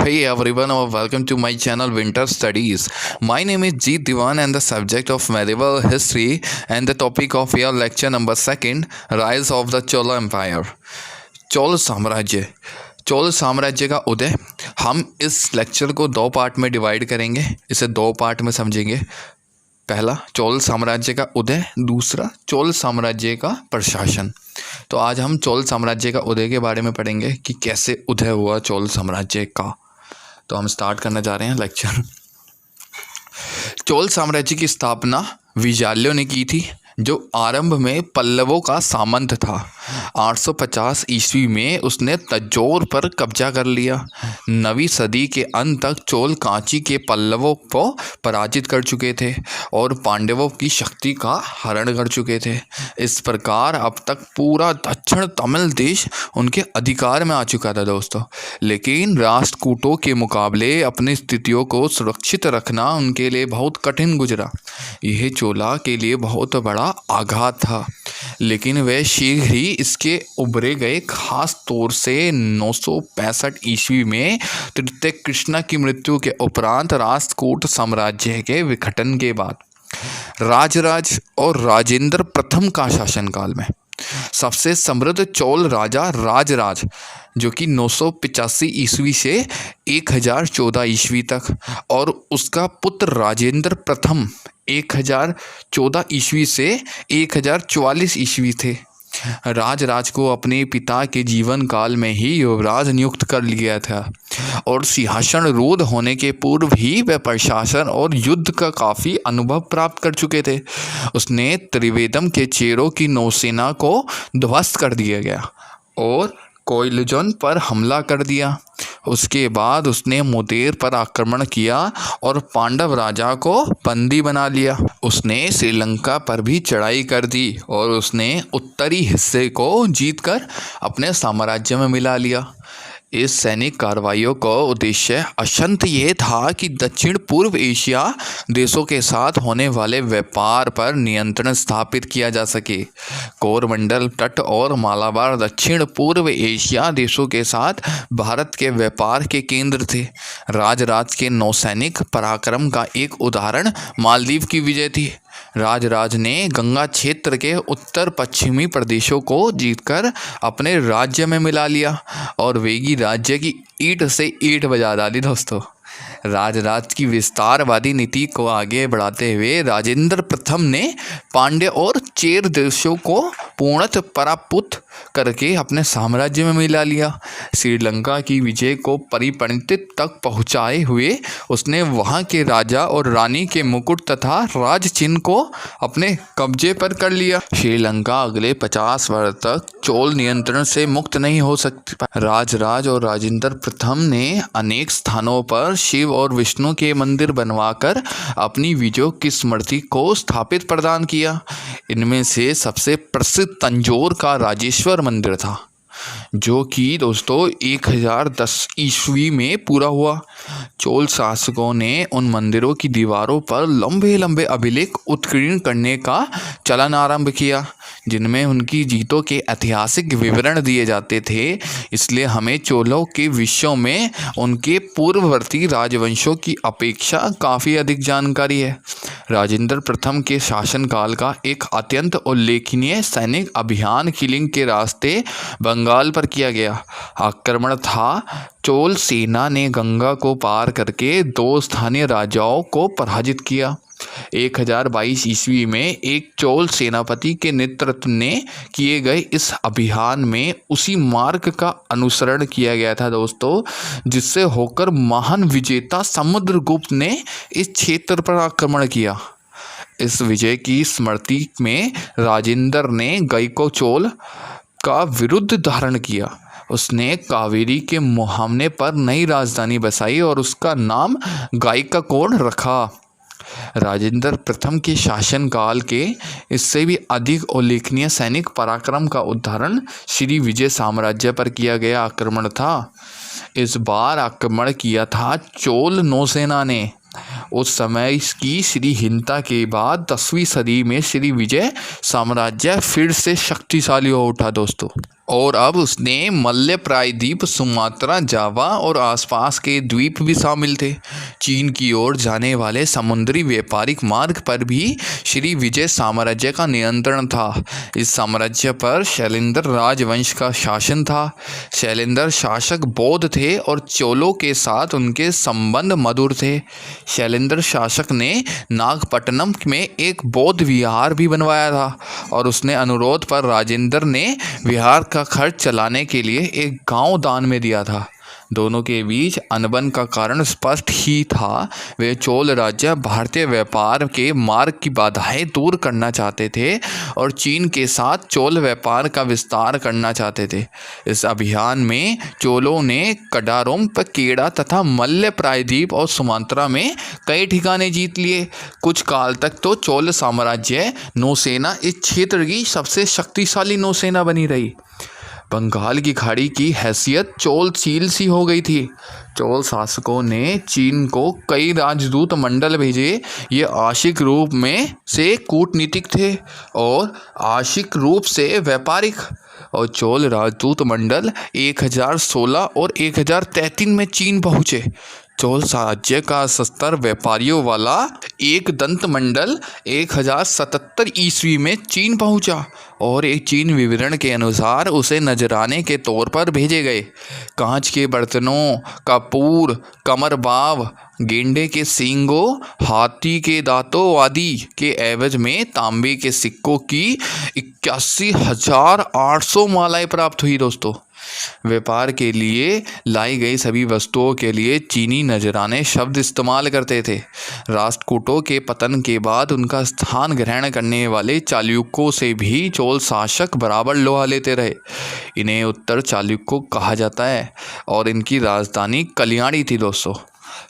Hey everyone, welcome to my channel Winter Studies. My name is Jeet Diwan and the subject of medieval history and the topic of your lecture number 2, Rise of the Chola Empire. Chola साम्राज्य का उदय। हम इस lecture को 2 part में divide करेंगे, इसे 2 part में समझेंगे। पहला चोल साम्राज्य का उदय, दूसरा चोल साम्राज्य का प्रशासन। तो आज हम चोल साम्राज्य का उदय के बारे में पढ़ेंगे कि कैसे उदय हुआ चोल साम्राज्य का। तो हम स्टार्ट करने जा रहे हैं लेक्चर। चोल साम्राज्य की स्थापना विजाल्यो ने की थी, जो आरंभ में पल्लवों का सामंत था। 850 ईस्वी में उसने तंजौर पर कब्जा कर लिया। 9वीं सदी के अंत तक चोल कांची के पल्लवों को पराजित कर चुके थे और पांडवों की शक्ति का हरण कर चुके थे। इस प्रकार अब तक पूरा दक्षिण तमिल देश उनके अधिकार में आ चुका था दोस्तों। लेकिन राष्ट्रकूटों के मुकाबले अपनी स्थितियों को सुरक्षित रखना उनके लिए बहुत कठिन गुजरा। यह चोला के लिए बहुत बड़ा आघात था, लेकिन वे शीघ्र ही इसके उभरे गए। खास तौर से 965 ईस्वी में तृतीय कृष्णा की मृत्यु के उपरांत राष्ट्रकूट साम्राज्य के विघटन के बाद राजराज और राजेंद्र प्रथम का शासनकाल में सबसे समृद्ध चोल राजा राजराज, जो कि 985 ईस्वी से 1014 ईस्वी तक, और उसका पुत्र राजेंद्र प्रथम 1014 ईस्वी से 1044 ईस्वी थे। राजराज को अपने पिता के जीवन काल में ही युवराज नियुक्त कर लिया था और सिंहासन रूढ़ होने के पूर्व ही वह प्रशासन और युद्ध का काफ़ी अनुभव प्राप्त कर चुके थे। उसने त्रिवेदम के चेरों की नौसेना को ध्वस्त कर दिया गया और कोइलजन पर हमला कर दिया। उसके बाद उसने मुदेर पर आक्रमण किया और पांडव राजा को बंदी बना लिया। उसने श्रीलंका पर भी चढ़ाई कर दी और उसने उत्तरी हिस्से को जीतकर अपने साम्राज्य में मिला लिया। इस सैनिक कार्रवाइयों का उद्देश्य अशंत ये था कि दक्षिण पूर्व एशिया देशों के साथ होने वाले व्यापार पर नियंत्रण स्थापित किया जा सके। कोरमंडल तट और मालाबार दक्षिण पूर्व एशिया देशों के साथ भारत के व्यापार के केंद्र थे। राजराज के नौसैनिक पराक्रम का एक उदाहरण मालदीव की विजय थी। राजराज ने गंगा क्षेत्र के उत्तर पश्चिमी प्रदेशों को जीतकर अपने राज्य में मिला लिया और वेगी राज्य की ईंट से ईंट बजा डाली दोस्तों। राजराज की विस्तारवादी नीति को आगे बढ़ाते हुए राजेंद्र प्रथम ने पांड्य और चेर देशों को पूर्णतः पराभूत करके अपने साम्राज्य में मिला लिया। श्रीलंका की विजय को परिपणति तक पहुंचाए हुए उसने वहां के राजा और रानी के मुकुट तथा राज चिन्ह को अपने कब्जे पर कर लिया। श्रीलंका अगले 50 वर्ष तक चोल नियंत्रण से मुक्त नहीं हो सकती। राजराज और राजेंद्र प्रथम ने अनेक स्थानों पर शिव और विष्णु के मंदिर बनवाकर अपनी विजयों की स्मृति को स्थापित प्रदान किया। इनमें से सबसे प्रसिद्ध तंजौर का राजेश्वर मंदिर था, जो कि दोस्तों 1010 ईस्वी में पूरा हुआ। चोल शासकों ने उन मंदिरों की दीवारों पर लंबे लंबे अभिलेख उत्कीर्ण करने का चलन आरंभ किया, जिनमें उनकी जीतों के ऐतिहासिक विवरण दिए जाते थे। इसलिए हमें चोलों के विषयों में उनके पूर्ववर्ती राजवंशों की अपेक्षा काफ़ी अधिक जानकारी है। राजेंद्र प्रथम के शासनकाल का एक अत्यंत उल्लेखनीय सैनिक अभियान किलिंग के रास्ते बंगाल पर किया गया। आक्रमण था चोल सेना ने गंगा को पार करके 2 स्थानीय राजाओं को पराजित किया। 1022 ईस्वी में एक चोल सेनापति के नेतृत्व ने किए गए इस अभियान में उसी मार्ग का अनुसरण किया गया था दोस्तों, जिससे होकर महान विजेता समुद्रगुप्त ने इस क्षेत्र पर आक्रमण किया। इस विजय की स्मृति में राजेंद्र ने गईको चोल का विरुद्ध धारण किया। उसने कावेरी के मुहाने पर नई राजधानी बसाई और उसका नाम गायकवाड़ रखा। राजेंद्र प्रथम के शासनकाल के इससे भी अधिक उल्लेखनीय सैनिक पराक्रम का उदाहरण श्री विजय साम्राज्य पर किया गया आक्रमण था। इस बार आक्रमण किया था चोल नौसेना ने। उस समय की श्रीहीनता के बाद 10वीं सदी में श्री विजय साम्राज्य फिर से शक्तिशाली हो उठा दोस्तों। और अब उसने मलय प्रायद्वीप, सुमात्रा, जावा और आसपास के द्वीप भी शामिल थे। चीन की ओर जाने वाले समुद्री व्यापारिक मार्ग पर भी श्री विजय साम्राज्य का नियंत्रण था। इस साम्राज्य पर शैलेंद्र राजवंश का शासन था। शैलेंद्र शासक बौद्ध थे और चोलों के साथ उनके संबंध मधुर थे। शैलेंद्र शासक ने नागपट्टनम में एक बौद्ध विहार भी बनवाया था और उसने अनुरोध पर राजेंद्र ने विहार का खर्च चलाने के लिए एक गांव दान में दिया था। दोनों के बीच अनबन का कारण स्पष्ट ही था। वे चोल राज्य भारतीय व्यापार के मार्ग की बाधाएं दूर करना चाहते थे और चीन के साथ चोल व्यापार का विस्तार करना चाहते थे। इस अभियान में चोलों ने कडारोम, केड़ा तथा मलय प्रायद्वीप और सुमात्रा में कई ठिकाने जीत लिए। कुछ काल तक तो चोल साम्राज्य नौसेना इस क्षेत्र की सबसे शक्तिशाली नौसेना बनी रही। बंगाल की खाड़ी की हैसियत चोल सील सी हो गई थी। चोल शासकों ने चीन को कई राजदूत मंडल भेजे। ये आंशिक रूप में से कूटनीतिक थे और आंशिक रूप से व्यापारिक। और चोल राजदूत मंडल 1016 और 1033 में चीन पहुँचे। चोल साम्राज्य का सस्तर व्यापारियों वाला एक दंत मंडल 1077 ईस्वी में चीन पहुंचा और एक चीन विवरण के अनुसार उसे नजराने के तौर पर भेजे गए। कांच के बर्तनों, कपूर, कमरबाव, गेंडे के सींगों, हाथी के दांतों आदि के एवज में तांबे के सिक्कों की 81,800 मालाएं प्राप्त हुई। दोस्तों, व्यापार के लिए लाई गई सभी वस्तुओं के लिए चीनी नजराने शब्द इस्तेमाल करते थे। राष्ट्रकूटों के पतन के बाद उनका स्थान ग्रहण करने वाले चालुक्यों से भी चोल शासक बराबर लोहा लेते रहे। इन्हें उत्तर चालुक्य कहा जाता है और इनकी राजधानी कल्याणी थी। दोस्तों,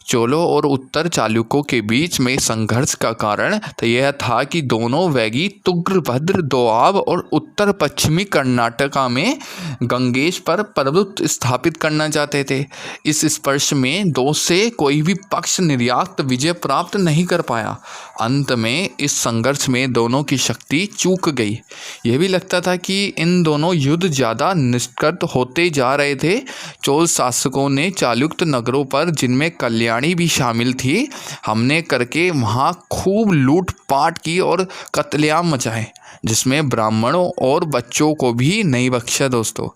चोलों और उत्तर चालुक्यों के बीच में संघर्ष का कारण तो यह था कि दोनों वैगी तुंगभद्र दोआब और उत्तर पश्चिमी कर्नाटका में गंगेश पर प्रभुत्व स्थापित करना चाहते थे। इस स्पर्श में दो से कोई भी पक्ष निर्यात विजय प्राप्त नहीं कर पाया। अंत में इस संघर्ष में दोनों की शक्ति चूक गई। यह भी लगता था कि इन दोनों युद्ध ज़्यादा निष्कृत होते जा रहे थे। चोल शासकों ने चालुक्य नगरों पर, जिनमें कल्याणी भी शामिल थी, हमले करके वहाँ खूब लूटपाट की और कत्लेआम मचाए, जिसमें ब्राह्मणों और बच्चों को भी नहीं बख्शा। दोस्तों,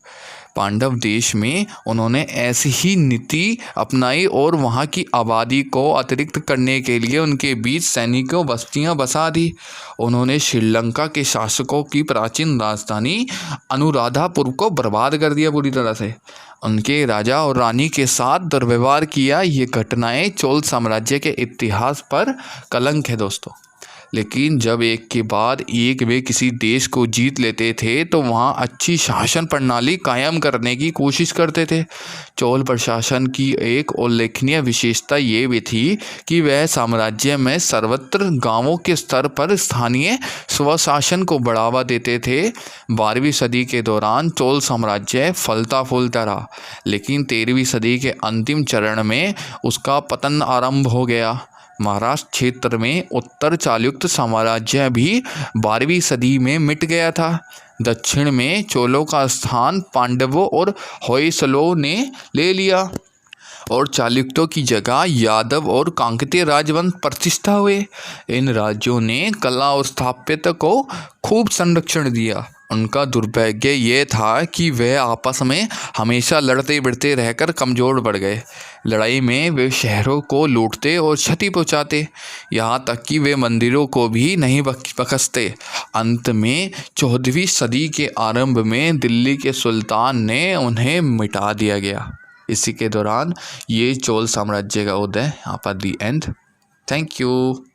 पांडव देश में उन्होंने ऐसी ही नीति अपनाई और वहाँ की आबादी को अतिरिक्त करने के लिए उनके बीच सैनिकों बस्तियाँ बसा दी। उन्होंने श्रीलंका के शासकों की प्राचीन राजधानी अनुराधापुर को बर्बाद कर दिया पूरी तरह से। उनके राजा और रानी के साथ दुर्व्यवहार किया। ये घटनाएं चोल साम्राज्य के इतिहास पर कलंक है। दोस्तों, लेकिन जब एक के बाद एक वे किसी देश को जीत लेते थे तो वहाँ अच्छी शासन प्रणाली कायम करने की कोशिश करते थे। चोल प्रशासन की एक उल्लेखनीय विशेषता ये भी थी कि वह साम्राज्य में सर्वत्र गांवों के स्तर पर स्थानीय स्वशासन को बढ़ावा देते थे। 12वीं सदी के दौरान चोल साम्राज्य फलता फूलता रहा, लेकिन 13वीं सदी के अंतिम चरण में उसका पतन आरंभ हो गया। महाराष्ट्र क्षेत्र में उत्तर चालुक्य साम्राज्य भी 12वीं सदी में मिट गया था। दक्षिण में चोलों का स्थान पांडवों और होयसलों ने ले लिया और चालुक्यों की जगह यादव और कांकेय राजवंश प्रतिष्ठा हुए। इन राज्यों ने कला और स्थापत्य को खूब संरक्षण दिया। उनका दुर्भाग्य ये था कि वे आपस में हमेशा लड़ते भिड़ते रहकर कमज़ोर पड़ गए। लड़ाई में वे शहरों को लूटते और क्षति पहुंचाते, यहाँ तक कि वे मंदिरों को भी नहीं बख्शते। अंत में 14वीं सदी के आरंभ में दिल्ली के सुल्तान ने उन्हें मिटा दिया गया। इसी के दौरान ये चोल साम्राज्य का उदय यहाँ पर दी एंड। Thank you.